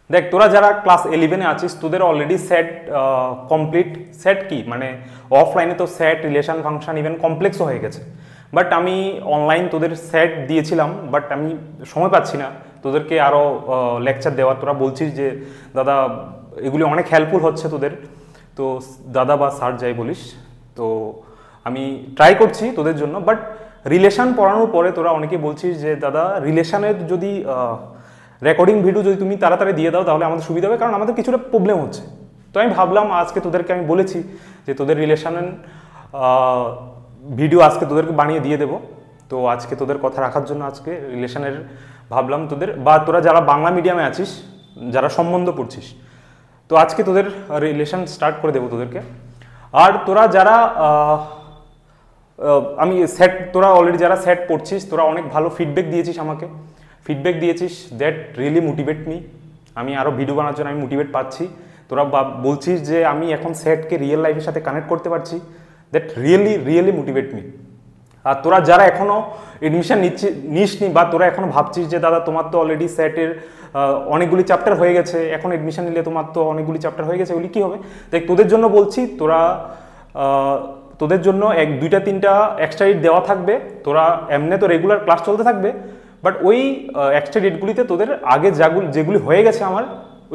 দেখ তোরা যারা ক্লাস 11-এ আছিস তোদের অলরেডি সেট কমপ্লিট। সেট কি মানে অফলাইনে তো সেট রিলেশন ফাংশন ইভেন কমপ্লেক্সও হয়ে গেছে, বাট আমি অনলাইন তোদের সেট দিয়েছিলাম, বাট আমি সময় পাচ্ছি না তোদেরকে আরও লেকচার দেওয়ার। তোরা বলছিস যে দাদা এগুলি অনেক হেল্পফুল হচ্ছে তোদের, তো দাদা বা স্যার যাই বলিস, তো আমি ট্রাই করছি তোদের জন্য। বাট রিলেশন পড়ানোর পরে তোরা অনেকে বলছিস যে দাদা রিলেশনের যদি রেকর্ডিং ভিডিও যদি তুমি তাড়াতাড়ি দিয়ে দাও তাহলে আমাদের সুবিধা হবে, কারণ আমাদের কিছুটা প্রবলেম হচ্ছে। তো আমি ভাবলাম আজকে তোদেরকে আমি বলেছি যে তোদের রিলেশনের ভিডিও আজকে তোদেরকে বানিয়ে দিয়ে দেবো। তো আজকে তোদের কথা রাখার জন্য আজকে রিলেশনের ভাবলাম তোদের, বা তোরা যারা বাংলা মিডিয়ামে আছিস যারা সম্বন্ধ পড়ছিস, তো আজকে তোদের রিলেশন স্টার্ট করে দেবো তোদেরকে। আর তোরা যারা আমি সেট, তোরা অলরেডি যারা সেট পড়ছিস তোরা অনেক ভালো ফিডব্যাক দিয়েছিস আমাকে, ফিডব্যাক দিয়েছিস, দ্যাট রিয়েলি মোটিভেট মি। আমি আরও ভিডিও বানানোর জন্য আমি মোটিভেট পাচ্ছি। তোরা বলছিস যে আমি এখন সেটকে রিয়েল লাইফের সাথে কানেক্ট করতে পারছি, দ্যাট রিয়েলি মোটিভেট মি। আর তোরা যারা এখনও এডমিশন নিসনি বা তোরা এখনও ভাবছিস যে দাদা তোমার তো অলরেডি সেটের অনেকগুলি চ্যাপ্টার হয়ে গেছে, এখন এডমিশন নিলে তোমার তো অনেকগুলি চ্যাপ্টার হয়ে গেছে, ওগুলি কী হবে? দেখ তোদের জন্য বলছি, তোদের জন্য 2-3টা এক্সট্রা ডেট দেওয়া থাকবে। তোরা এমনি তো রেগুলার ক্লাস চলতে থাকবে, বাট ওই এক্সট্রা ডেটগুলিতে তোদের আগে যেগুলি হয়ে গেছে আমার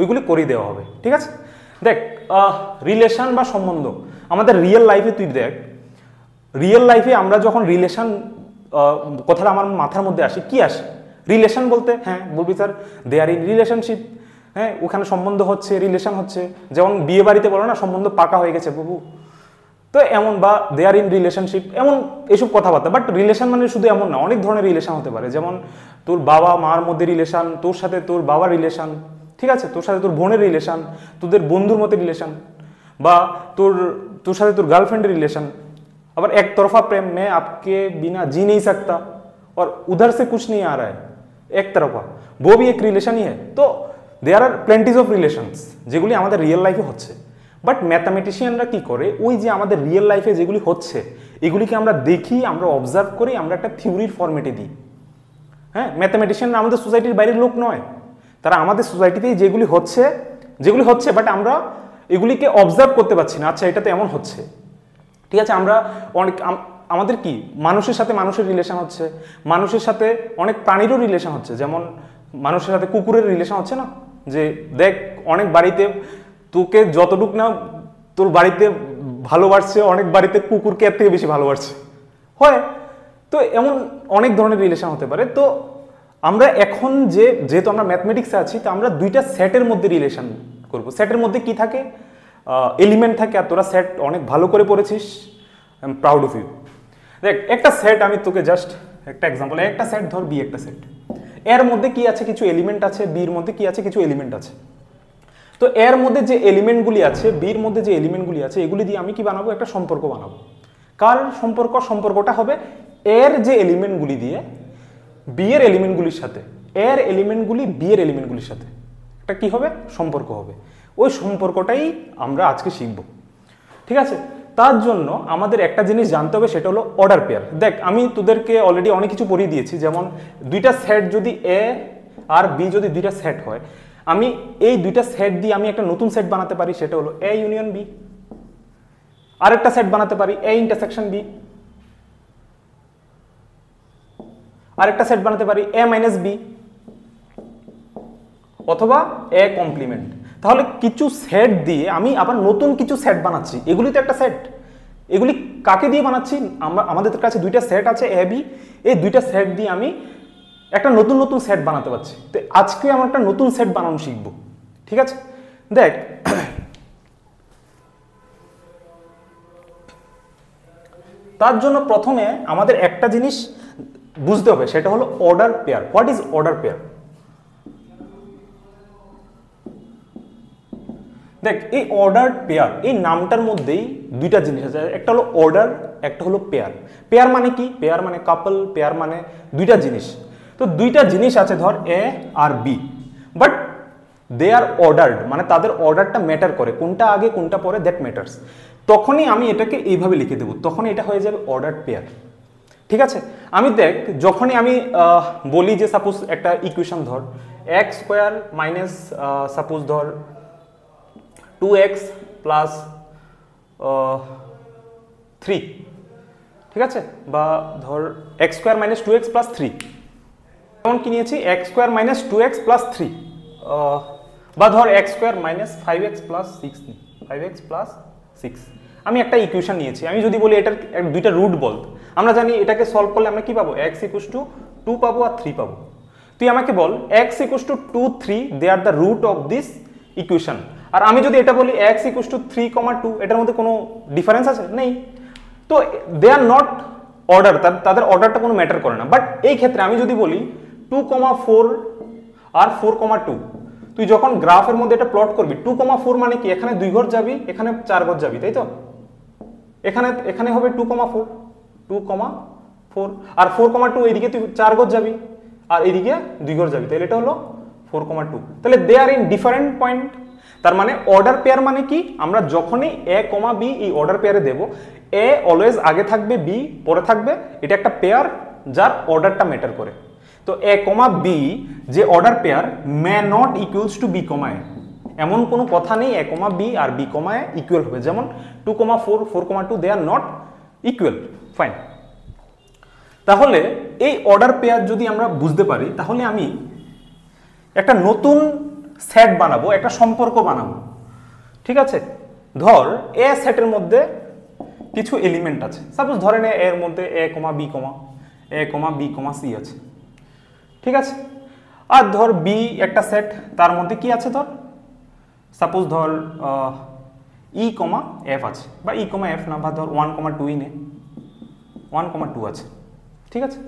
ওইগুলি করিয়ে দেওয়া হবে, ঠিক আছে? দেখ রিলেশন বা সম্বন্ধ আমাদের রিয়েল লাইফে, তুই দেখ রিয়েল লাইফে আমরা যখন রিলেশন কথাটা আমার মাথার মধ্যে আসে, কি আসে? রিলেশন বলতে হ্যাঁ বলবি sir they are in relationship, হ্যাঁ ওখানে সম্বন্ধ হচ্ছে, রিলেশন হচ্ছে। যেমন বিয়ে বাড়িতে বলো না সম্বন্ধ পাকা হয়ে গেছে বাবু, তো এমন, বা দে আর ইন রিলেশনশিপ, এমন এসব কথাবার্তা। বাট রিলেশন মানে শুধু এমন না, অনেক ধরনের রিলেশন হতে পারে। যেমন তোর বাবা মার মধ্যে রিলেশন, তোর সাথে তোর বাবার রিলেশন, ঠিক আছে, তোর সাথে তোর বোনের রিলেশন, তোদের বন্ধুর মধ্যে রিলেশন, বা তোর সাথে তোর গার্লফ্রেন্ডের রিলেশন। আবার একতরফা প্রেম, मैं आपके बिना जी नहीं सकता और उधर से कुछ नहीं आ रहा है, एक तरफा, वो भी एक रिलेशन ही है। तो देयर आर प्लेंटीज ऑफ रिलेशंस যেগুলি আমাদের রিয়েল লাইফে হচ্ছে। বাট ম্যাথামেটিশিয়ানরা কি করে, ওই যে আমাদের রিয়েল লাইফে যেগুলি হচ্ছে এগুলিকে আমরা দেখি, আমরা অবজার্ভ করি, আমরা একটা থিওরির ফরম্যাটে দিই। হ্যাঁ, ম্যাথামেটিশিয়ানরা আমাদের সোসাইটির বাইরের লোক নয়, তারা আমাদের সোসাইটিতেই যেগুলি হচ্ছে বাট আমরা এগুলিকে অবজার্ভ করতে পারছি না। আচ্ছা এটা তো এমন হচ্ছে, ঠিক আছে। আমরা আমাদের কি মানুষের সাথে মানুষের রিলেশন হচ্ছে, মানুষের সাথে অনেক প্রাণীরও রিলেশন হচ্ছে। যেমন মানুষের সাথে কুকুরের রিলেশন হচ্ছে না, যে দেখ অনেক বাড়িতে তোকে যতটুক না তোর বাড়িতে ভালোবাসছে, অনেক বাড়িতে কুকুরকে এর থেকে বেশি ভালোবাসছে, হয়। তো এমন অনেক ধরনের রিলেশন হতে পারে। তো আমরা এখন যেহেতু আমরা ম্যাথমেটিক্সে আছি, তো আমরা 2টা সেটের মধ্যে রিলেশন করব। সেটের মধ্যে কি থাকে? এলিমেন্ট থাকে। আর তোরা সেট অনেক ভালো করে পড়েছিস, I am proud of you. দেখ একটা সেট, আমি তোকে জাস্ট একটা এক্সাম্পল, একটা সেট ধর বি, একটা সেট, এর মধ্যে কি আছে? কিছু এলিমেন্ট আছে। বির মধ্যে কি আছে? কিছু এলিমেন্ট আছে। তো এর মধ্যে যে এলিমেন্টগুলি আছে, বির মধ্যে যে এলিমেন্টগুলি আছে, এগুলি দিয়ে আমি কি বানাবো? একটা সম্পর্ক বানাবো। কার সম্পর্ক? সম্পর্কটা হবে এর যে এলিমেন্টগুলি দিয়ে বি এর এলিমেন্টগুলির সাথে, এর এলিমেন্টগুলি বি এর এলিমেন্টগুলির সাথে একটা কি হবে? সম্পর্ক হবে। ওই সম্পর্কটাই আমরা আজকে শিখব, ঠিক আছে? তার জন্য আমাদের একটা জিনিস জানতে হবে, সেটা হলো অর্ডার পেয়ার। দেখ আমি তোদেরকে অলরেডি অনেক কিছু পড়িয়ে দিয়েছি। যেমন 2টা সেট যদি এ আর বি যদি 2টা সেট হয়, আমি এই 2টা সেট দিয়ে আমি একটা নতুন সেট বানাতে পারি, সেটা হলো এ ইউনিয়ন বি। আরেকটা সেট বানাতে পারি এ ইন্টারসেকশন বি। আরেকটা সেট বানাতে পারি এ মাইনাস বি, অথবা এ কমপ্লিমেন্ট। তাহলে কিছু সেট দিয়ে আমি আবার নতুন কিছু সেট বানাচ্ছি। এগুলি তো একটা সেট। এগুলি কাকে দিয়ে বানাচ্ছি? আমাদের কাছে 2টা সেট আছে এ বি, এই 2টা সেট দিয়ে আমি একটা নতুন সেট বানাতে পারছি। তো আজকে আমরা একটা নতুন সেট বানানো শিখব, ঠিক আছে? দেখ তার জন্য প্রথমে আমাদের একটা জিনিস বুঝতে হবে, সেটা হলো order pair. What is order pair? দেখ এই অর্ডার পেয়ার, এই নামটার মধ্যেই 2টা জিনিস আছে। একটা হলো অর্ডার, একটা হলো পেয়ার। পেয়ার মানে কি? পেয়ার মানে কাপল, পেয়ার মানে 2টা জিনিস। তো 2টা জিনিস আছে ধর এ আর B, but they are ordered, মানে তাদের অর্ডারটা ম্যাটার করে, কোনটা আগে কোনটা পরে, দ্যাট ম্যাটার্স। তখনই আমি এটাকে এইভাবে লিখে দেবো, তখনই এটা হয়ে যাবে অর্ডার পেয়ার। ঠিক আছে, আমি দেখ যখনই আমি বলি যে সাপোজ একটা ইকুয়েশন ধর এক্স স্কোয়ার মাইনাস সাপোজ ধর 2x প্লাস 3, ঠিক আছে, বা ধর x square minus 2x plus 3, যেমন কি নিয়েছি x square minus 2x plus 3, বা ধর x square minus 5x plus 6, 5x plus 6, আমি একটা ইকুয়েশন নিয়েছি। আমি যদি বলি এটার দুইটা রুট বল, আমরা জানি এটাকে সলভ করলে আমরা কি পাবো, x ইকুয়ালস টু 2 পাবো আর 3 পাবো। তুই আমাকে বল x equals to 2, 3 they are the root of this equation. আর আমি যদি এটা বলি x ইকুয়ালস টু 3, 2, এটার মধ্যে কোনো ডিফারেন্স আছে? নেই। তো দে আর নট অর্ডার, তাদের অর্ডারটা কোনো ম্যাটার করে না। বাট এই ক্ষেত্রে আমি যদি বলি 2, 4 আর 4, 2, তুই যখন গ্রাফের মধ্যে এটা প্লট করবি 2, 4 মানে কি, এখানে 2 ঘর যাবি, এখানে 4 ঘর যাবি, তাই তো? এখানে হবে 2, 4, 2, 4, আর 4, 2 এইদিকে তুই 4 ঘর যাবি আর এইদিকে 2 ঘর যাবি, তাহলে এটা হলো 4, 2। তাহলে দে আর ইন ডিফারেন্ট পয়েন্ট। তার মানে অর্ডার পেয়ার মানে কি, আমরা যখনই a, b এই অর্ডার পেয়ারে দেব, a অলওয়েজ আগে থাকবে, b পরে থাকবে, এটা একটা পেয়ার যার অর্ডারটা ম্যাটার করে। তো a, b যে order pair may not equals to b, a, এমন কোনো কথা নেই a, b আর b, a ইকুয়াল হবে। যেমন 2, 4, 4, 2 they are not equal, fine. তাহলে এই অর্ডার পেয়ার যদি আমরা বুঝতে পারি, তাহলে আমি একটা নতুন সেট বানাবো, একটা সম্পর্ক বানাবো, ঠিক আছে? ধর এ সেটের মধ্যে কিছু এলিমেন্ট আছে, সাপোজ ধরেন এর মধ্যে a, b, c আছে, ঠিক আছে? আর ধর b একটা সেট, তার মধ্যে কি আছে, ধর সাপোজ ধর e, f আছে, বা e, f না, বা ধর 1, 2 নে 1, 2 আছে, ঠিক আছে?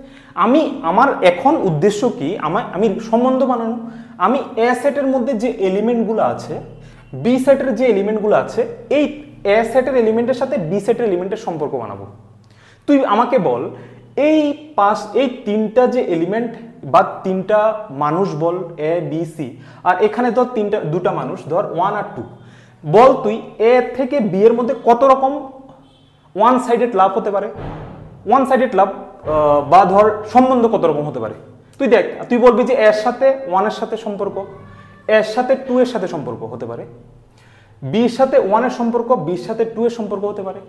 আমার এখন উদ্দেশ্য কি, আমি সম্বন্ধ বানানো। আমি এ সেটের মধ্যে যে এলিমেন্টগুলো আছে, বি সেটের যে এলিমেন্টগুলো আছে, এই এ সেটের এলিমেন্টের সাথে বি সেটের এলিমেন্টের সম্পর্ক বানাবো। তুই আমাকে বল এই তিনটা যে এলিমেন্ট বা তিনটা মানুষ বল, এ, বি, সি, আর এখানে ধর দুটা মানুষ, ধর 1 আর 2, বল তুই এ থেকে বি এর মধ্যে কত রকম ওয়ান সাইডেড লাভ হতে পারে, ওয়ান সাইডেড লাভ বা ধর সম্বন্ধ কত রকম হতে পারে। তুই দেখ, তুই বলবি যে এর সাথে 1 এর সাথে সম্পর্ক, এর সাথে 2 এর সাথে সম্পর্ক হতে পারে, বির সাথে 1 এর সম্পর্ক, বির সাথে 2 এর সম্পর্ক হতে পারে,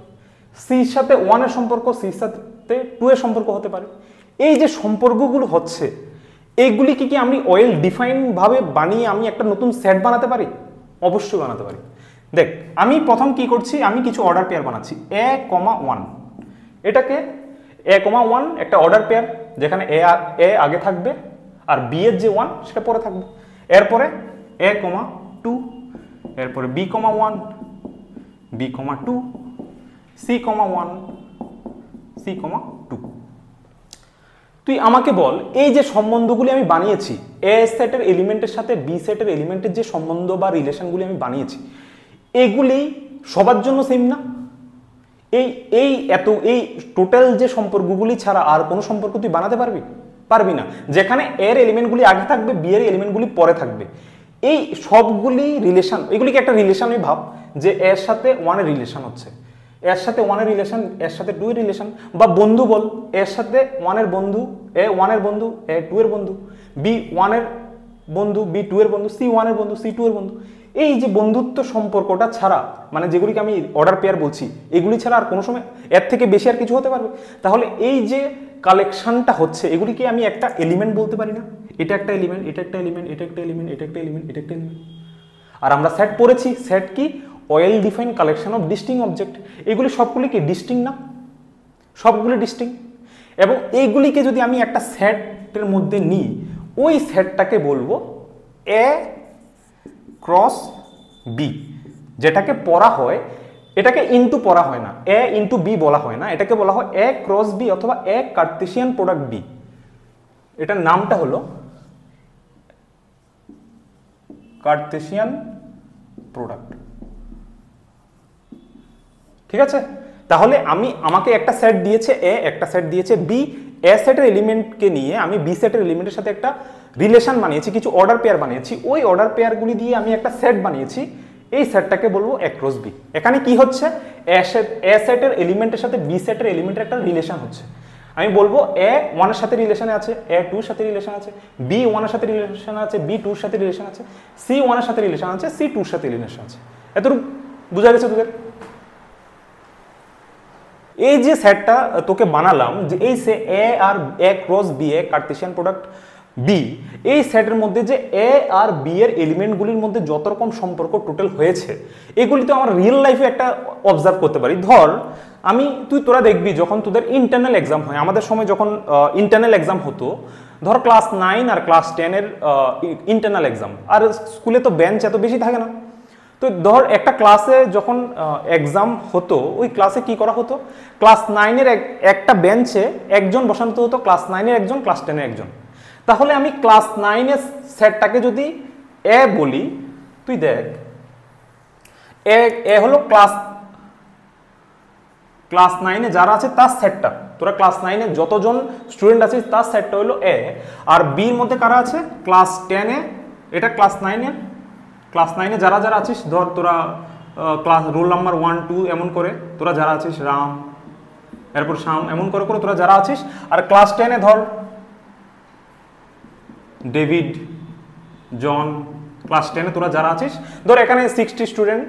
সির সাথে 1 এর সম্পর্ক, সির সাথে 2 এর সম্পর্ক হতে পারে। এই যে সম্পর্কগুলো হচ্ছে, এইগুলি কি আমি ওয়েল ডিফাইন ভাবে বানিয়ে আমি একটা নতুন সেট বানাতে পারি? অবশ্যই বানাতে পারি। দেখ, আমি প্রথম কি করছি, আমি কিছু অর্ডার পেয়ার বানাচ্ছি a, 1, এটাকে a, 1 একটা অর্ডার পেয়ার, যেখানে a আগে থাকবে আর b এর যে 1 সেটা পরে থাকবে। এরপরে a, 2, এরপরে b, 1, b, 2, c, 1, c, 2। তুই আমাকে বল এই যে সম্বন্ধগুলি আমি বানিয়েছি, এ সেটের এলিমেন্টের সাথে বি সেটের এলিমেন্টের যে সম্বন্ধ বা রিলেশনগুলি আমি বানিয়েছি, এগুলি সবার জন্য সেম না? এই টোটাল যে সম্পর্কগুলি ছাড়া আর কোনো সম্পর্ক তুই বানাতে পারবি না, যেখানে এর এলিমেন্টগুলি আগে থাকবে, বি এর এলিমেন্টগুলি পরে থাকবে। এই সবগুলি রিলেশন, এগুলিকে একটা রিলেশন আমি ভাব, যে এর সাথে 1 এর রিলেশন হচ্ছে, এর সাথে 1 এর রিলেশন, এর সাথে 2 এর রিলেশন, বা বন্ধু বল, এর সাথে 1 এর বন্ধু, এ 1 এর বন্ধু, এ 2 এর বন্ধু, বি 1 এর বন্ধু, বি 2 এর বন্ধু, সি 1 এর বন্ধু, সি 2 এর বন্ধু। এই যে বন্ধুত্ব সম্পর্কটা ছাড়া, মানে যেগুলিকে আমি অর্ডার পেয়ার বলছি, এগুলি ছাড়া আর কোনো সময় এর থেকে বেশি আর কিছু হতে পারবে? তাহলে এই যে কালেকশনটা হচ্ছে, এগুলিকে আমি একটা এলিমেন্ট বলতে পারি না? এটা একটা এলিমেন্ট, এটা একটা এলিমেন্ট, এটা একটা এলিমেন্ট, এটা একটা এলিমেন্ট, এটা একটা এলিমেন্ট। আর আমরা সেট পড়েছি, সেট কি? Well define collection of ডিস্টিং object. এগুলি সবগুলি কি ডিস্টিং না? সবগুলি ডিস্টিং। এবং এইগুলিকে যদি আমি একটা সেটের মধ্যে নিই, ওই সেটটাকে বলবো এ ক্রস বি, যেটাকে পড়া হয়, এটাকে ইনটু পড়া হয় না, এ ইনটু বি বলা হয় না, এটাকে বলা হয় এ ক্রস বি অথবা এ কার্টেসিয়ান প্রোডাক্ট বি। এটার নামটা হলো কার্টেসিয়ান প্রোডাক্ট, ঠিক আছে? তাহলে আমাকে একটা সেট দিয়েছে এ, একটা সেট দিয়েছে বি, এ সেটের এলিমেন্টকে নিয়ে আমি বি সেটের এলিমেন্টের সাথে একটা রিলেশন বানিয়েছি, কিছু অর্ডার পেয়ার বানিয়েছি, ওই অর্ডার পেয়ারগুলি দিয়ে আমি একটা সেট বানিয়েছি, এই সেটটাকে বলবো এ ক্রস বি। এখানে কি হচ্ছে, এ সেটের এলিমেন্টের সাথে বি সেটের এলিমেন্টের একটা রিলেশন হচ্ছে। আমি বলবো এ 1 এর সাথে রিলেশনে আছে, এ 2 এর সাথে রিলেশন আছে, বি 1 এর সাথে রিলেশন আছে, বি 2 এর সাথে রিলেশন আছে, সি 1 এর সাথে রিলেশন আছে, সি 2 এর সাথে রিলেশন আছে। এতটুকু বুঝা গেছে তোদের? এই যে সেটটা তোকে বানালাম, যে এই সে এ আর এ cross B A Cartesian product B, এই সেটের মধ্যে যে এ আর বি এর এলিমেন্টগুলির মধ্যে যত রকম সম্পর্ক টোটাল হয়েছে, এগুলি তো আমরা রিয়েল লাইফে একটা অবজার্ভ করতে পারি। ধর তোরা দেখবি যখন তোদের ইন্টারনাল এক্সাম হয়, আমাদের সময় যখন ইন্টারনাল এক্সাম হতো, ধর ক্লাস 9 আর ক্লাস 10 এর ইন্টারনাল এক্সাম, আর স্কুলে তো বেঞ্চ এত বেশি থাকে না। তো ধর একটা ক্লাসে যখন এক্সাম হতো, ওই ক্লাসে কি করা হতো, ক্লাস 9 এর একটা বেঞ্চে একজন বসানো হতো, ক্লাস 9 এর একজন, ক্লাস 10 এর একজন। তাহলে আমি ক্লাস 9 এর সেটটাকে যদি এ বলি, তুই দেখ এ হলো ক্লাস 9 এ যারা আছে তার সেটটা, তোরা ক্লাস 9 এ যতজন স্টুডেন্ট আছে তার সেটটা হলো এ। আর বি এর মধ্যে কারা আছে, ক্লাস 10 এ, এটা ক্লাস 9 এর, ক্লাস 9 এ যারা যারা আছিস, ধর তোরা ক্লাস রোল নাম্বার 1 2 এমন করে তোরা যারা আছিস, রাম, এরপর শ্যাম, এমন করে করে তোরা যারা আছিস। আর ক্লাস 10 এ ধর ডেভিড, জন, ক্লাস 10 এ তোরা যারা আছিস, ধর এখানে 60 স্টুডেন্ট,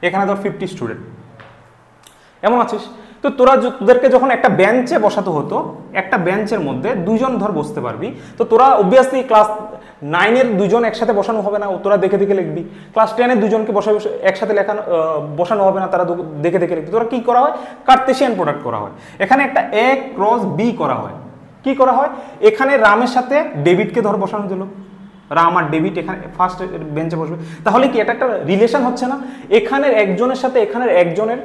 এখানে ধর 50 স্টুডেন্ট, এমন আছিস। তো তোদেরকে যখন একটা বেঞ্চে বসাতে হতো, একটা বেঞ্চের মধ্যে দুজন ধর বসতে পারবি, তো তোরা অবভিয়াসলি ক্লাস 9 এর দুজন একসাথে বসানো হবে না, তোরা দেখে দেখে লিখবি। ক্লাস 10 এর দুজনকে একসাথে বসানো হবে না, তারা দেখে দেখে লিখবি। তোরা কি করা হয়, কার্টেসিয়ান প্রোডাক্ট করা হয়। এখানে একটা এ ক্রস বি করা হয়। কি করা হয়, এখানে রামের সাথে ডেভিডকে ধর বসানো দিল, রাম আর ডেভিড এখানে ফার্স্ট বেঞ্চে বসবে। তাহলে কি এটা একটা রিলেশন হচ্ছে না, এখানের একজনের সাথে এখানের একজনের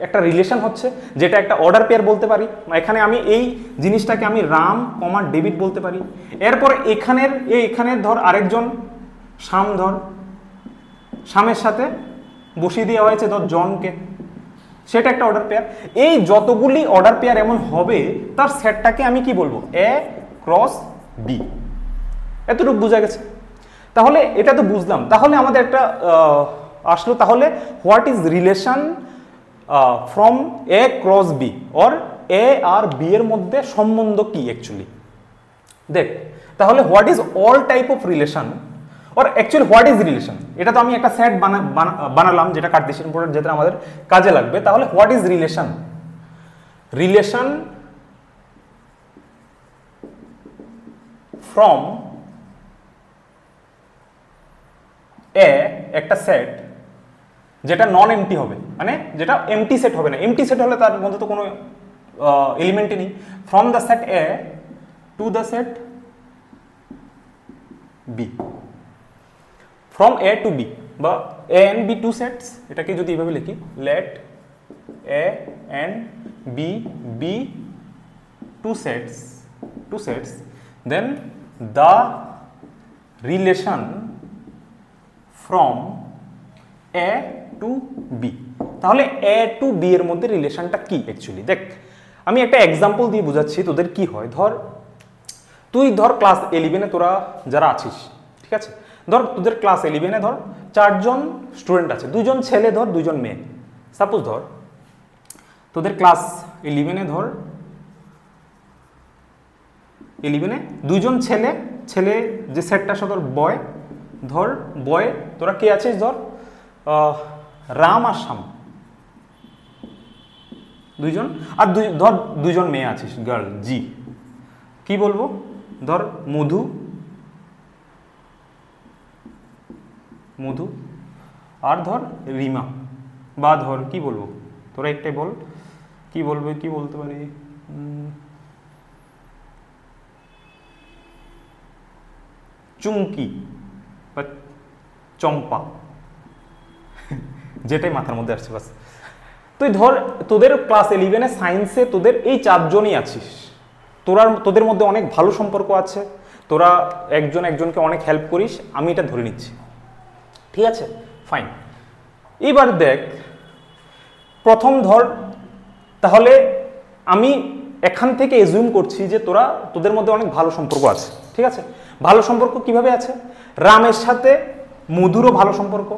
একটা রিলেশন হচ্ছে, যেটা একটা অর্ডার পেয়ার বলতে পারি। এখানে আমি এই জিনিসটাকে আমি রাম কমা ডেভিড বলতে পারি। এরপরে এখানের ধর আরেকজন শ্যাম, ধর শ্যামের সাথে বসিয়ে দেওয়া হয়েছে ধর জনকে, সেটা একটা অর্ডার পেয়ার। এই যতগুলি অর্ডার পেয়ার এমন হবে, তার সেটটাকে আমি কি বলবো, এ ক্রস বি। এতটুকু বোঝা গেছে? তাহলে এটা তো বুঝলাম। তাহলে আমাদের একটা আসলো, তাহলে what is relation from A cross B, or A আর বি এর মধ্যে সম্বন্ধ কি অ্যাকচুয়ালি? দেখ, তাহলে what is all type of relation, or actually what is relation? এটা তো আমি একটা সেট বানালাম, যেটা কার্টেসিয়ান প্রোডাক্ট, যেটা আমাদের কাজে লাগবে। তাহলে what is relation? Relation from এ, একটা সেট যেটা নন এমটি হবে, মানে যেটা এমটি সেট হবে না। এমটি সেট হলে তার মধ্যে তো কোনো এলিমেন্টই নেই। From the set A to the set B, from A to B, বা A and B two sets, এটাকে যদি এইভাবে লিখি, let A and B be two sets, then the relation from A to B. তাহলে A to B এর মধ্যে রিলেশনটা কি অ্যাকচুয়ালি? দেখ, আমি একটা এক্সাম্পল দিয়ে বোঝাচ্ছি তোদের কি হয়। তুই ধর ক্লাস 11-এ তোরা যারা আছিস, ঠিক আছে, ধর তোদের ক্লাস 11-এ ধর 4 জন স্টুডেন্ট আছে, 2 জন ছেলে ধর 2 জন মেয়ে। সাপোজ ধর তোদের ক্লাস 11-এ ধর 11-এ 2 জন ছেলে যে সেটটা সদর বয়, ধর বয় তোরা কে আছিস, ধর রাম আর শ্যাম 2 জন, আর ধর 2 জন মেয়ে আছিস, গার্ল জি, কি বলবো, ধর মধু আর ধর রিমা, বা ধর কি বলবো, তোরা একটাই বল, কি বলতে পারি, চুমকি বা চম্পা, যেটাই মাথার মধ্যে আসছে বাস। তুই ধর তোদের ক্লাস 11-এ সায়েন্সে তোদের এই 4 জনই আছিস, তোদের মধ্যে অনেক ভালো সম্পর্ক আছে, তোরা একজন একজনকে অনেক হেল্প করিস, আমি এটা ধরে নিচ্ছি, ঠিক আছে, ফাইন। এবার দেখ, প্রথম ধর, তাহলে আমি এখান থেকে এজিউম করছি যে তোদের মধ্যে অনেক ভালো সম্পর্ক আছে, ঠিক আছে। ভালো সম্পর্ক কিভাবে আছে? রামের সাথে মধুরও ভালো সম্পর্ক,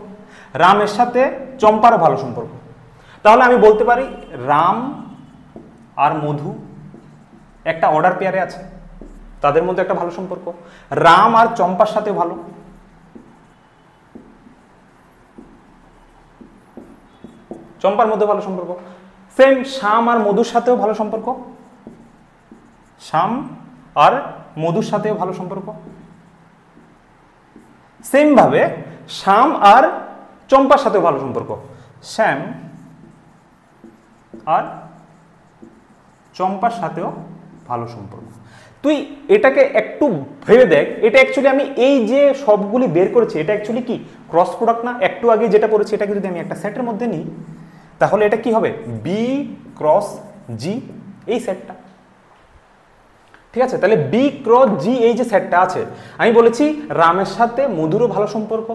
রামের সাথে চম্পারও ভালো সম্পর্ক। তাহলে আমি বলতে পারি রাম আর মধু একটা অর্ডার পেয়ারে আছে, তাদের মধ্যে একটা ভালো সম্পর্ক। রাম আর চম্পার সাথে ভালো, চম্পার মধ্যে ভালো সম্পর্ক। সেম শ্যাম আর মধুর সাথেও ভালো সম্পর্ক, শ্যাম আর মধুর সাথেও ভালো সম্পর্ক। সেম ভাবে শ্যাম আর চম্পার সাথেও ভালো সম্পর্ক, শ্যাম আর চম্পার সাথেও ভালো সম্পর্ক। তুই এটাকে একটু ভেবে দেখ, এটা অ্যাকচুয়ালি আমি এই যে সবগুলি বের করেছি এটা অ্যাকচুয়ালি কি ক্রস প্রোডাক্ট না? একটু আগে যেটা পড়েছি এটাকে যদি আমি একটা সেটের মধ্যে নিই তাহলে এটা কি হবে? বি ক্রস জি, এই সেটটা। ঠিক আছে, তাহলে বি ক্রস জি এই যে সেটটা আছে, আমি বলেছি রামের সাথে মধুরও ভালো সম্পর্ক,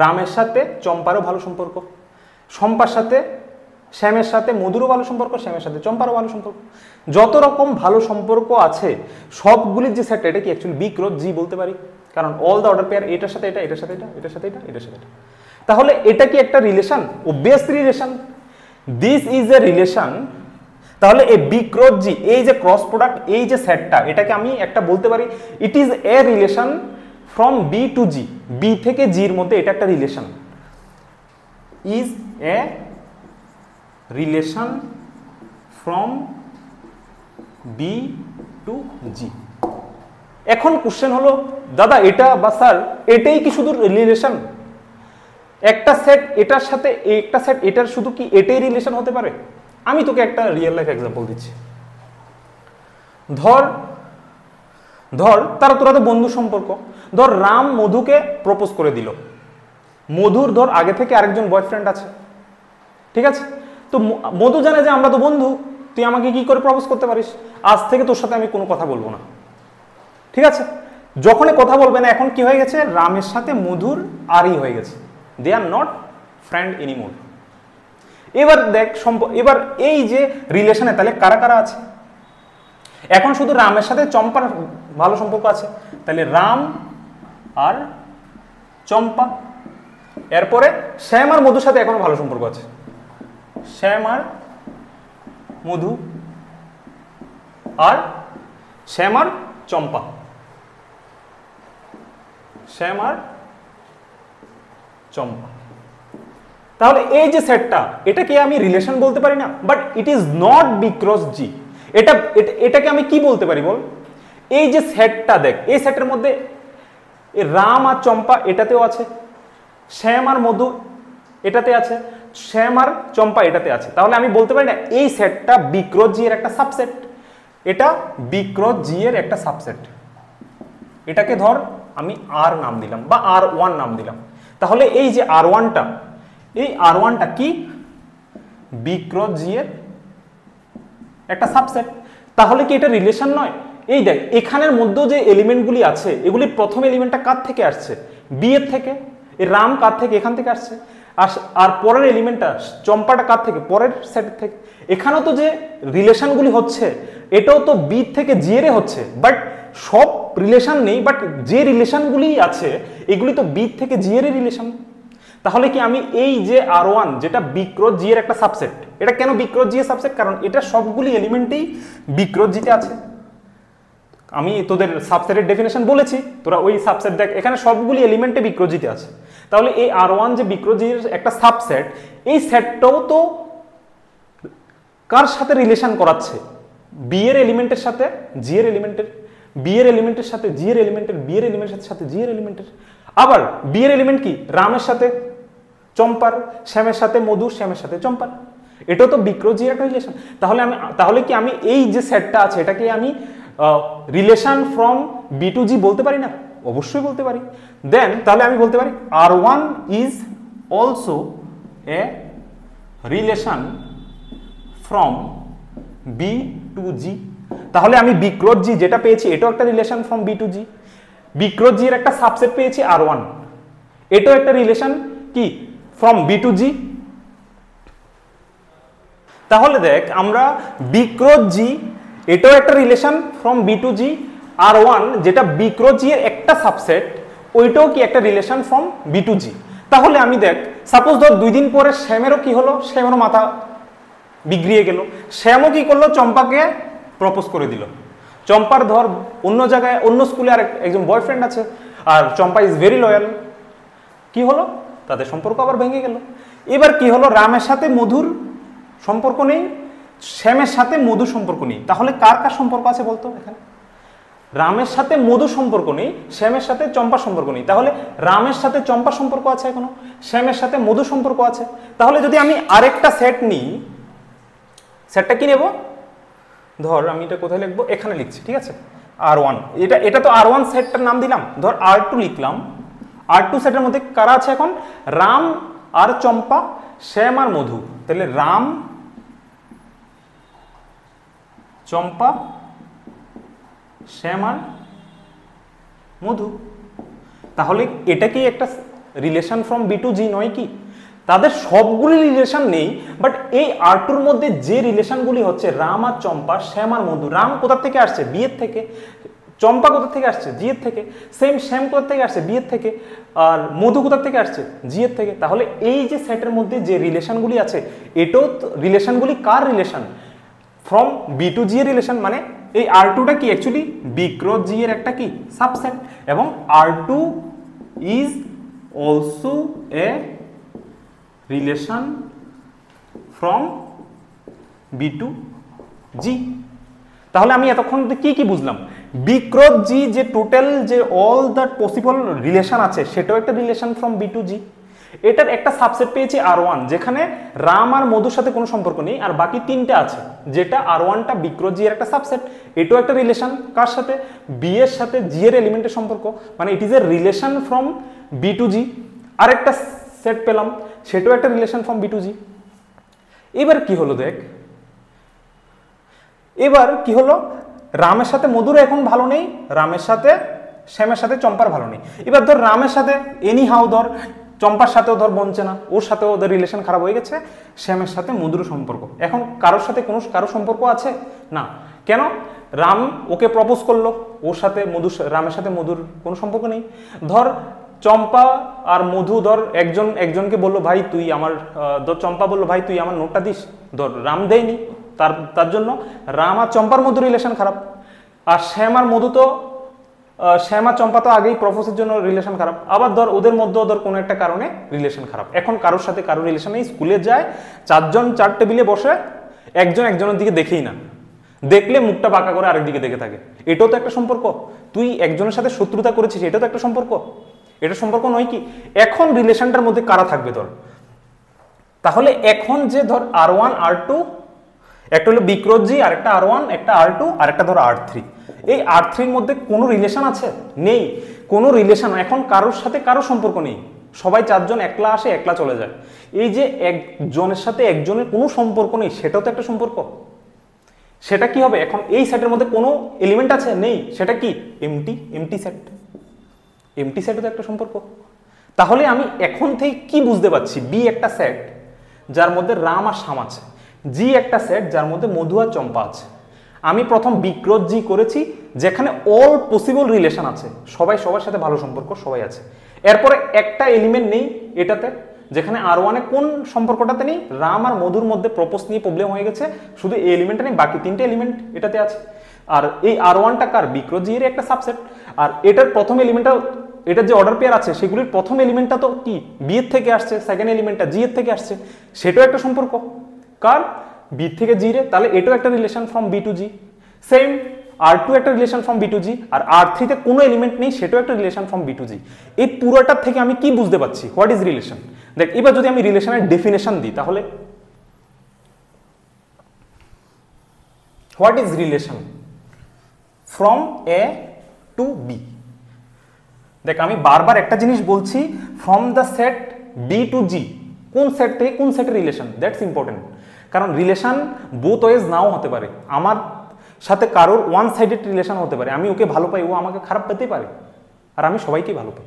রামের সাথে চম্পারও ভালো সম্পর্ক, শম্পার সাথে শ্যামের সাথে মধুরও ভালো সম্পর্ক, শ্যামের সাথে চম্পারও ভালো সম্পর্ক। যত রকম ভালো সম্পর্ক আছে সবগুলির যে সেটটা এটা কি অ্যাকচুয়ালি বি ক্রস জি বলতে পারি, কারণ অল দ্য অর্ডার পেয়ার এটার সাথে এটা, এটার সাথে এটা, এটার সাথে এটা, এটার সাথে এটা। তাহলে এটা কি একটা relation? Obvious relation, this is a relation. তাহলে এই বি ক্রস জি এই যে ক্রস প্রোডাক্ট এই যে সেটটা এটাকে আমি একটা বলতে পারি it is a relation from B to G, B থেকে জির মধ্যে এটা একটা relation, is a relation from B to G. এখন কোশ্চেন হলো দাদা এটা বা স্যার এটাই কি শুধু রিলেশন? একটা সেট এটার সাথে একটা সেট এটার শুধু কি এটাই রিলেশন হতে পারে? আমি তোকে একটা রিয়েল লাইফ এক্সাম্পল দিচ্ছি। ধর তোরা তো বন্ধু সম্পর্ক। ধর রাম মধুকে প্রপোজ করে দিল, মধুর ধর আগে থেকে আরেকজন বয়ফ্রেন্ড আছে, ঠিক আছে? তো মধু জানে যে আমরা তো বন্ধু, তুই আমাকে কি করে প্রপোজ করতে পারিস? আজ থেকে তোর সাথে আমি কোনো কথা বলবো না, ঠিক আছে? যখনই কথা বলবে না, এখন কি হয়ে গেছে? রামের সাথে মধুর আরই হয়ে গেছে, দে আর নট ফ্রেন্ড এনিমোর। এবার দেখ এবার এই যে রিলেশনে তাহলে কারা কারা আছে? এখন শুধু রামের সাথে চম্পার ভালো সম্পর্ক আছে, তাহলে রাম আর চম্পা। এরপরে শ্যাম আর মধুর সাথে এখনো ভালো সম্পর্ক আছে, শ্যাম আর মধু, আর শ্যাম আর চম্পা, শ্যাম আর চম্পা। তাহলে এই যে সেটটা এটাকে আমি রিলেশন বলতে পারি না? But it is not B cross G. এটাকে আমি কি বলতে পারি বল? এই যে সেটটা দেখ, এই সেটের মধ্যে রাম আর চম্পা এটাতেও আছে, শ্যাম আর মধু এটাতে আছে, শ্যাম আর চম্পা এটাতে আছে। তাহলে আমি বলতে পারি না এই সেটটা বি ক্রস জি এর একটা সাবসেট, এটা বি ক্রস জি এর একটা সাবসেট। এটাকে ধর আমি আর নাম দিলাম বা আর ওয়ান নাম দিলাম। তাহলে এই যে আর ওয়ানটা, এই আর ওয়ানটা কি বি ক্রস জি এর একটা সাবসেট। তাহলে কি এটা রিলেশন নয়? এই দেখ এখানের মধ্যে যে এলিমেন্টগুলি আছে এগুলি প্রথম এলিমেন্টটা কার থেকে আসছে? বি এর থেকে। এই রাম কার থেকে? এখান থেকে আসছে। আর পরের এলিমেন্টটা চম্পাটা কার থেকে? পরের সেট থেকে। এখানেও তো যে রিলেশনগুলি হচ্ছে এটাও তো বি থেকে জি এর হচ্ছে, বাট সব রিলেশন নেই, বাট যে রিলেশনগুলি আছে এগুলি তো বি থেকে জি এর রিলেশন। তাহলে কি আমি এই যে আর ওয়ান যেটা বি ক্রস জি এর একটা সাবসেট, এটা কেন বি ক্রস জি এর সাবসেট? কারণ এটা সবগুলি এলিমেন্টেই বি ক্রস জিতে আছে। আমি তোদের সাবসেটের ডেফিনেশন বলেছি, তোরা ওই সাবসেট দেখ, এখানে সবগুলি এলিমেন্টে বি ক্রস জিতে আছে। তাহলে এই আর ওয়ান যে বি ক্রস জি এর একটা সাবসেট, এই সেটটাও তো কার সাথে রিলেশন করাচ্ছে? বি এর এলিমেন্টের সাথে জি এর এলিমেন্টের, বি এর এলিমেন্টের সাথে জি এর এলিমেন্টের, বি এর এলিমেন্টের সাথে জি এর এলিমেন্টের। আবার বি এর এলিমেন্ট কি? রামের সাথে চম্পার, শ্যামের সাথে মধু, শ্যামের সাথে চম্পার। এটাও তো বি ক্রস জি এর একটা রিলেশন। তাহলে কি আমি এই যে সেটটা আছে এটাকে আমি রিলেশন ফ্রম বি টু জি বলতে পারি না? অবশ্যই বলতে পারি। দেন তাহলে আমি বলতে পারি R one is also a relation from B to G. তাহলে আমি বি ক্রস জি যেটা পেয়েছি এটাও একটা relation from B to G. B cross G এর একটা সাবসেট পেয়েছি আর ওয়ান, এটাও একটা রিলেশন কি ফ্রম বি টু জি। তাহলে দেখ আমরা বি ক্রস জি এটাও একটা relation from B to G, আর ওয়ান যেটা বি ক্রস জি এর একটা সাবসেট ওইটাও কি একটা relation from B to G. তাহলে আমি দেখ সাপোজ ধর 2 দিন পরে শ্যামেরও কি হলো? শ্যামেরও মাথা বিগড়িয়ে গেল। শ্যামও কি করলো, চম্পাকে প্রপোজ করে দিল। চম্পার ধর অন্য জায়গায় অন্য স্কুলে আর একজন বয়ফ্রেন্ড আছে, আর চম্পা ইজ ভেরি লয়াল। কি হলো, তাদের সম্পর্ক আবার ভেঙে গেল। এবার কি হলো, রামের সাথে মধুর সম্পর্ক নেই, শ্যামের সাথে মধুর সম্পর্ক নেই। তাহলে কার কার সম্পর্ক আছে বলতো এখানে? রামের সাথে মধুর সম্পর্ক নেই, শ্যামের সাথে চম্পার সম্পর্ক নেই। তাহলে রামের সাথে চম্পার সম্পর্ক আছে এখনো, শ্যামের সাথে মধুর সম্পর্ক আছে। তাহলে যদি আমি আরেকটা সেট নিই, সেটটা কি নেব? ধর আমি এটা কোথায় লিখবো, এখানে লিখছি, ঠিক আছে, R1। এটা তো R1 সেটটার নাম দিলাম। ধর R2 লিখলাম। R2 সেটের মধ্যে কারা আছে এখন? রাম আর চম্পা, শ্যাম আর মধু। তাহলে রাম, চম্পা, শ্যাম আর মধু। তাহলে এটা কি একটা রিলেশন ফ্রম বি টু জি নয় কি? তাদের সবগুলি রিলেশন নেই, বাট এই R2-র মধ্যে যে রিলেশনগুলি হচ্ছে রাম আর চম্পা, শ্যাম আর মধু। রাম কোথা থেকে আসছে? বিয়ের থেকে। চম্পা কোথা থেকে আসছে? জিয়ের থেকে। সেম শ্যাম কোথা থেকে আসছে? বিয়ের থেকে। আর মধু কোথা থেকে আসছে? জিয়ের থেকে। তাহলে এই যে সেটের মধ্যে যে রিলেশনগুলি আছে, এটাও রিলেশনগুলি কার রিলেশন? ফ্রম বি টু জি এর রিলেশন। মানে এই R2টা কি অ্যাকচুয়ালি বি ক্রস জি এর একটা কি সাবসেট, এবং R2 is also a relation from B to G. তাহলে আমি এতক্ষণ কি কি বুঝলাম? বি ক্রস জি যে টোটাল যে অল দ্য পসিবল রিলেশন আছে, সেটাও একটা রিলেশন ফ্রম বি টু জি। এটার একটা সাবসেট পেয়েছি R1, যেখানে রাম আর মধুর সাথে কোনো সম্পর্ক নেই, আর বাকি তিনটে আছে, যেটা R1টা বি ক্রস জি এর একটা সাবসেট। এটাও একটা রিলেশন কার সাথে? বি এর সাথে জি এর এলিমেন্টের সম্পর্ক, মানে it is a relation from B to G. আরেকটা সেট পেলাম, সেটাও একটা relation from B to G. এবার কি হলো দেখ, এবার কি হলো, রামের সাথে মধুর এখন ভালো নেই, রামের সাথে শ্যামের সাথে চম্পার ভালো নেই। এবার ধর রামের সাথে এনি হাউ ধর চম্পার সাথেও ধর বনছে না, ওর সাথেও ওদের রিলেশন খারাপ হয়ে গেছে। শ্যামের সাথে মধুর সম্পর্ক, এখন কারোর সাথে কারো সম্পর্ক আছে না। কেন? রাম ওকে প্রপোজ করলো, ওর সাথে রামের সাথে মধুর কোনো সম্পর্ক নেই। ধর চম্পা আর মধু ধর একজনকে বললো ভাই তুই আমার, ধর চম্পা বললো ভাই তুই আমার নোটটা দিস, ধর রাম দেয়নি, তার জন্য রাম আর চম্পার মধ্যে রিলেশন খারাপ। আর শ্যাম আর মধু তো, শ্যাম আর চম্পা তো আগেই প্রপোজের জন্য রিলেশন খারাপ। আবার ধর ওদের মধ্যে ধর কোনো একটা কারণে রিলেশন খারাপ। এখন কারোর সাথে কারোর রিলেশন নেই, স্কুলে যায়, চারজন চার টেবিলে বসে, একজন একজনের দিকে দেখেই না, দেখলে মুখটা বাঁকা করে আরেক দিকে দেখে থাকে। এটাও তো একটা সম্পর্ক। তুই একজনের সাথে শত্রুতা করেছিস, এটাও তো একটা সম্পর্ক। এটা সম্পর্ক নয় কি? এখন রিলেশনটার মধ্যে কারা থাকবে ধর? তাহলে এখন যে ধর R1 R2, একটা হলো বি ক্রস জি, আরেকটা R1, একটা R2, আরেকটা ধর R3। এই R3-র মধ্যে কোনো রিলেশন আছে? নেই, কোনো রিলেশন। এখন কারোর সাথে কারো সম্পর্ক নেই, সবাই চারজন একলা আসে একলা চলে যায়। এই যে একজনের সাথে একজনের কোনো সম্পর্ক নেই, সেটাও তো একটা সম্পর্ক। সেটা কি হবে? এখন এই সেটের মধ্যে কোনো এলিমেন্ট আছে? নেই। সেটা কি? MT set. এমটি সেটও তো একটা সম্পর্ক। তাহলে আমি এখন থেকে কি বুঝতে পারছি? বি একটা সেট যার মধ্যে রাম আর শ্যাম আছে, জি একটা সেট যার মধ্যে মধু আর চম্পা আছে। আমি প্রথম বি ক্রস জি করেছি, যেখানে অল পসিবল রিলেশন আছে, সবাই সবার সাথে ভালো সম্পর্ক সবাই আছে। এরপরে একটা এলিমেন্ট নেই এটাতে, যেখানে R1-এ কোন সম্পর্কটাতে নেই? রাম আর মধুর মধ্যে প্রপোজ নিয়ে প্রবলেম হয়ে গেছে, শুধু এই এলিমেন্টটা নেই, বাকি তিনটে এলিমেন্ট এটাতে আছে। আর এই R1টা কার? বি ক্রস জি এর একটা সাবসেট। আর এটার প্রথম এলিমেন্টটা, এটার যে অর্ডার পেয়ার আছে সেগুলির প্রথম এলিমেন্টটা তো কি বি এর থেকে আসছে, সেকেন্ড এলিমেন্টটা জি এর থেকে আসছে, সেটাও একটা সম্পর্ক কার? বি থেকে জি রে। তাহলে এটাও একটা relation from B to G. Same R2 একটা relation from B to G, আর R3-তে কোনো এলিমেন্ট নেই, সেটাও একটা relation from B to G. এই পুরোটার থেকে আমি কি বুঝতে পারছি? What is relation? দেখ, এবার যদি আমি রিলেশনের ডেফিনেশন দিই, তাহলে what is relation from A to B? দেখ, আমি বারবার একটা জিনিস বলছি, from the set B to G. কোন সেট থেকে কোন সেটের রিলেশন, দ্যাটস ইম্পর্টেন্ট। কারণ রিলেশন বোথ ওয়েজ নাও হতে পারে। আমার সাথে কারোর ওয়ান সাইডেড রিলেশন হতে পারে, আমি ওকে ভালো পাই, ও আমাকে খারাপ পেতে পারে, আর আমি সবাইকেই ভালো পাই।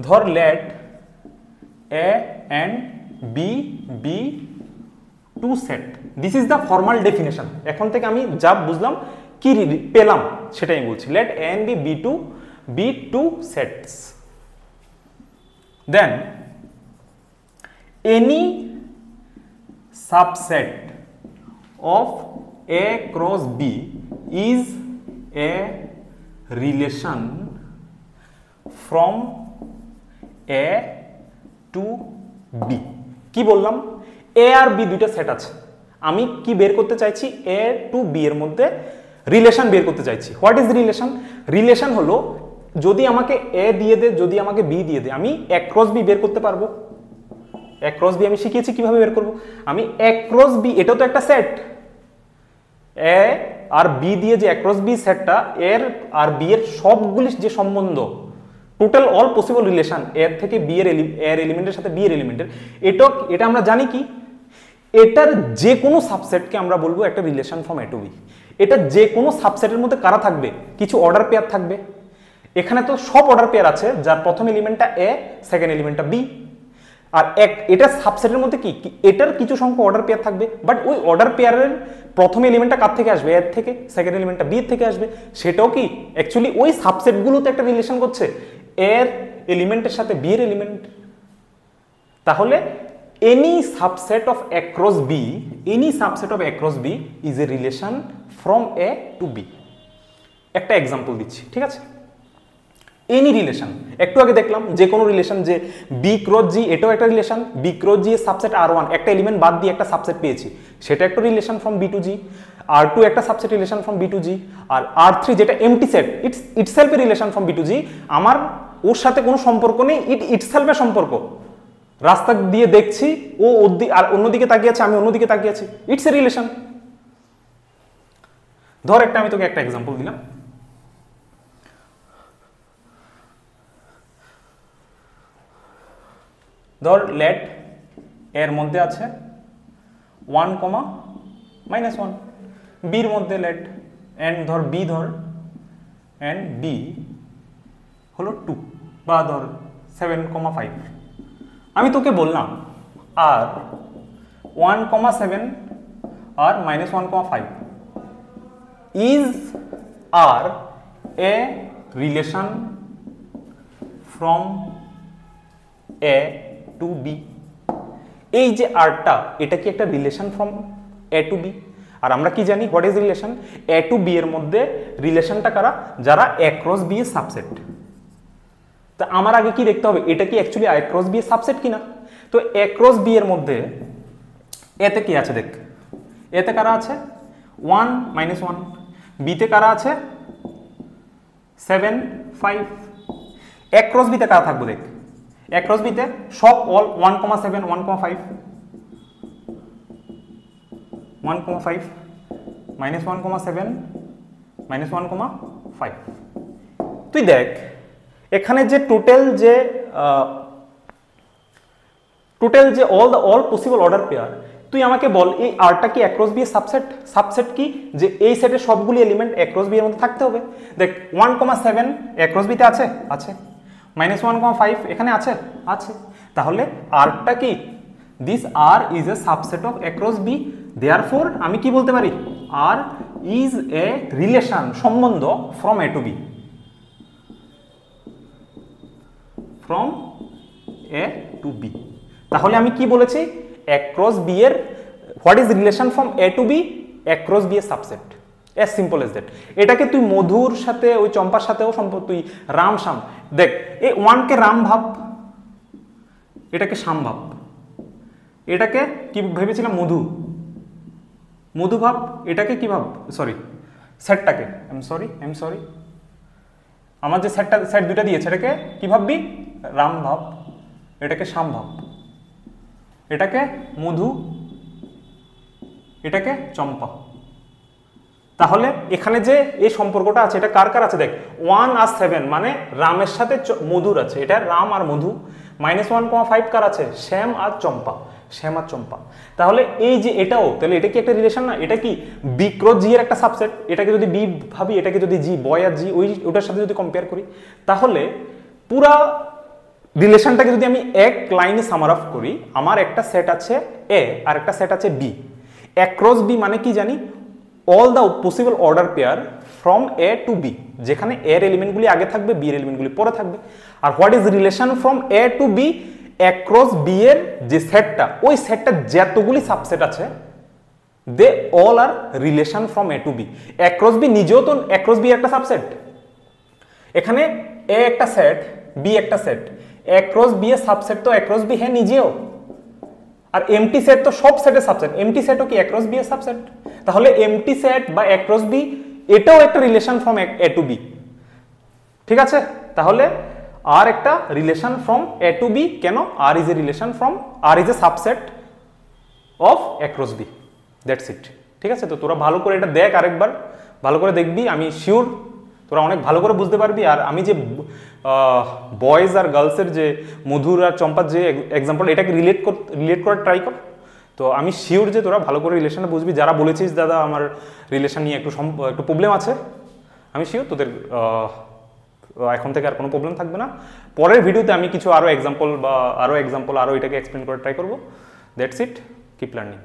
ধর let A and B be two set, this is the formal definition. এখন থেকে আমি যা বুঝলাম, কি পেলাম সেটাই আমি বলছি। Let A and B two sets, then any subset of A cross B is a relation from A to B. কি বললাম? এ আর বি দুইটা সেট আছে, আমি কি বের করতে চাইছি? এ টু বি এর মধ্যে রিলেশন বের করতে চাইছি। What is relation? রিলেশন হলো যদি আমাকে এ দিয়ে দে, যদি আমাকে বি দিয়ে দে, আমি এ ক্রস বি বের করতে পারবো। এ ক্রস বি আমি শিখিয়েছি কিভাবে বের করব। আমি এ ক্রস বি, এটাও তো একটা সেট, এ আর বি দিয়ে যে এ ক্রস বি সেটটা, এর আর বি এর সবগুলি যে সম্বন্ধ, টোটাল অল পসিবল রিলেশন এর থেকে বি এর এলিমেন্টের সাথে বি এর এলিমেন্টের, এটা আমরা জানি কি, এটার যে কোনো সাবসেটকে আমরা বলবো একটা relation from A to B. এটা যে কোনো সাবসেটের মধ্যে কারা থাকবে? কিছু অর্ডার পেয়ার থাকবে। এখানে তো সব অর্ডার পেয়ার আছে, যার প্রথম এলিমেন্টটা এ, সেকেন্ড এলিমেন্টটা বি। আর এটা সাবসেটের মধ্যে কি এটার কিছু সংখ্যক অর্ডার পেয়ার থাকবে, বাট ওই অর্ডার পেয়ারের প্রথম এলিমেন্টটা কার থেকে আসবে? এর থেকে। সেকেন্ড এলিমেন্টটা বি এর থেকে আসবে। সেটাও কি অ্যাকচুয়ালি ওই সাবসেটগুলোতে একটা রিলেশন করছে, এর এলিমেন্টের সাথে বি এর এলিমেন্ট। তাহলে any subset of A cross B, any subset of A cross B is a relation from A to B. একটা এক্সাম্পল দিচ্ছি, ঠিক আছে? এনি রিলেশন, একটু আগে দেখলাম যে কোনো রিলেশন, যে বি ক্রস জি, এটাও একটা রিলেশন। বি ক্রস জি এর সাবসেট R1, একটা এলিমেন্ট বাদ দিয়ে একটা সাবসেট পেয়েছি, সেটা একটা relation from B to G. R2 একটা subset relation from B to G. আর R3 যেটা empty set, itself a relation from B to G. আমার ওর সাথে কোনো সম্পর্ক নেই, ইটসেলফ এর সম্পর্ক। রাস্তা দিয়ে দেখছি, ও আর অন্যদিকে তাকিয়ে আছে, আমি অন্যদিকে তাকিয়ে আছি, ইটস এ রিলেশন। ধর আমি তোকে একটা এক্সাম্পল দিলাম। ধর লেট এর মধ্যে আছে 1, -1, বির মধ্যে লেট এন্ড ধর বি, ধর এন্ড বি হলো 2 বা ধর 7,5। আমি তোকে বললাম আর 1,7 আর -1,5 is R a relation from A to B. এই যে আরটা, এটা কি একটা relation from A to B? আর আমরা কি জানি what is relation? A to B এর মধ্যে রিলেশনটা কারা? যারা এ ক্রস বি এর সাবসেট। তা আমার আগে কি দেখতে হবে, এটা কি অ্যাকচুয়ালি এ ক্রস বি এর সাবসেট কিনা। তো এ ক্রস বি এর মধ্যে এতে কি আছে দেখ, এতে কারা আছে 1, -1, বিতে কারা আছে 7, 5। এ ক্রস বিতে কারা থাকবে দেখ, এ ক্রস বিতে সব অল 1,7, 1,5, 1,5, -1,7, -1,5। তুই দেখ এখানে যে টোটাল যে অল পসিবল অর্ডার পেয়ার, তুই আমাকে বল এই আরটা কি এ ক্রস বি এর সাবসেট কি, যে এই সেটের সবগুলি এলিমেন্ট এ ক্রস বি এর মধ্যে থাকতে হবে। দেখ 1,7 এ ক্রস বিতে আছে, -1,5 এখানে আছে। তাহলে আরটা কি, this R is a subset of A cross B. Therefore আমি কি বলতে পারি, আর ইজ এ রিলেশন, সম্বন্ধ from A to B, from A to B. তাহলে আমি কি বলেছি, এ ক্রস বি এর what is relation from A to B, A cross B এর subset, as simple as that. এটাকে তুই মধুর সাথে, ওই চম্পার সাথেও সম্পর্ক, তুই রাম শ্যাম, দেখ এই ওয়ানকে রাম ভাব, এটাকে শ্যাম ভাব, এটাকে কি ভেবেছিলাম মধু ভাব, এটাকে কি ভাব, সরি সেটটাকে, আই এম সরি আমার যে সেট দুটা দিয়েছে, এটাকে কি ভাববি, রাম ভাব, এটাকে শ্যাম ভাব, এটাকে মধু, এটাকে চম্পা। তাহলে এখানে যে এই সম্পর্কটা আছে, এটা কার কার আছে দেখ, 1 আর 7 মানে রামের সাথে মধুর আছে, এটা রাম আর মধু। -1,5 কার আছে, শ্যাম আর চম্পা। তাহলে এই যে এটাও, তাহলে এটা কি একটা রিলেশন না? এটা কি বি ক্রস জি এর একটা সাবসেট। এটাকে যদি বি ভাবি, এটাকে যদি জি, বয় আর জি ওটার সাথে যদি কম্পেয়ার করি, তাহলে পুরা রিলেশনটাকে যদি আমি এক লাইনে সামার আপ করি, আমার একটা সেট আছে এ আর একটা সেট আছে বি। এ ক্রস বি মানে কি জানি, all the possible order pair from A to B, যেখানে এর এলিমেন্টগুলি আগে থাকবে, বি এর এলিমেন্টগুলি পরে থাকবে। আর what is relation from A to B, A cross B এর যে সেটটা, ওই সেটটা যতগুলি সাবসেট আছে they all are relation from A to B. A cross B নিজেও তো অ্যাক্রস বি একটা সাবসেট, এখানে এ একটা সেট বি একটা সেট, অ্যাক্রস বি এর সাবসেট তো অ্যাক্রস বি হ্যাঁ নিজেও, আর এমটি সেট তো সব সেটের সাবসেট, এমটি সেটও কি অ্যাক্রস বি এর সাবসেট, তাহলে এমটি সেট বা অ্যাক্রস বি এটাও একটা relation from A to B. ঠিক আছে, তাহলে আর একটা relation from A to B, কেন? R is a relation from, R is a subset of A cross B, that's it. ঠিক আছে, তো তোরা ভালো করে এটা দেখ, আরেকবার ভালো করে দেখবি, আমি শিওর তোরা অনেক ভালো করে বুঝতে পারবি। আর আমি যে বয়েজ আর গার্লসের যে মধুর আর চম্পার যে এক্সাম্পল, এটাকে রিলেট করার ট্রাই কর, তো আমি শিওর যে তোরা ভালো করে রিলেশনটা বুঝবি। যারা বলেছিস দাদা আমার রিলেশন নিয়ে একটু প্রবলেম আছে, আমি শিওর তোদের এখন থেকে আর কোনো প্রবলেম থাকবে না। পরের ভিডিওতে আমি কিছু আরও এক্সাম্পল আরও এটাকে এক্সপ্লেন করে ট্রাই করবো। That's it, keep learning.